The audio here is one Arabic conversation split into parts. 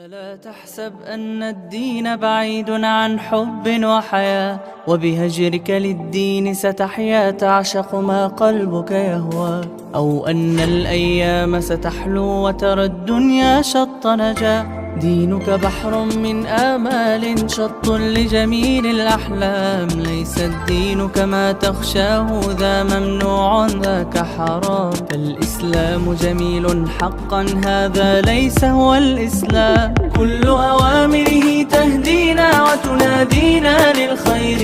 فلا تحسب أن الدين بعيد عن حب وحياة، وبهجرك للدين ستحيا تعشق ما قلبك يهوى، أو أن الأيام ستحلو وترى الدنيا شط نجاة. دينك بحر من آمال شط لجميل الأحلام، ليس الدين كما تخشاه ذا ممنوع ذاك حرام. فالإسلام جميل حقا هذا ليس هو الإسلام، كل أوامره تهدينا وتنادينا للخير،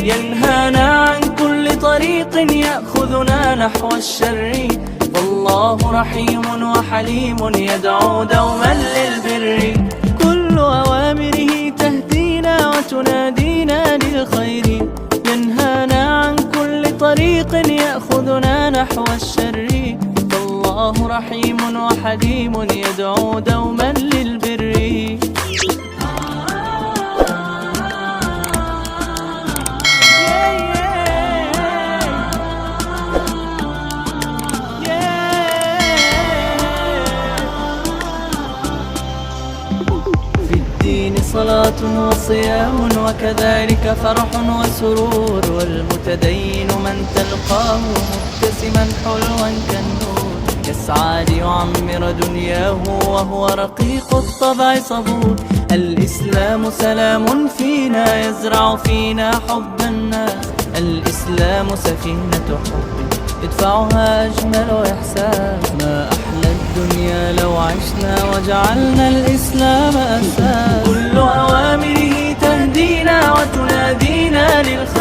ينهانا عن كل طريق يأخذنا نحو الشر. فالله رحيم وحليم يدعو دوما للبر، كل أوامره تهدينا وتنادينا للخير، ينهانا عن كل طريق يأخذنا نحو الشر. فالله رحيم وحليم يدعو دوما للبر. صلاة وصيام وكذلك فرح وسرور، والمتدين من تلقاه مبتسما حلوا كالنور، يسعى ليعمر دنياه وهو رقيق الطبع صبور. الإسلام سلام فينا يزرع فينا حب الناس، الإسلام سفينة حب يدفعها أجمل إحساس. ما أحلى الدنيا لو عشنا وجعلنا الإسلام أساس، كل أوامره تهدينا وتنادينا للخير،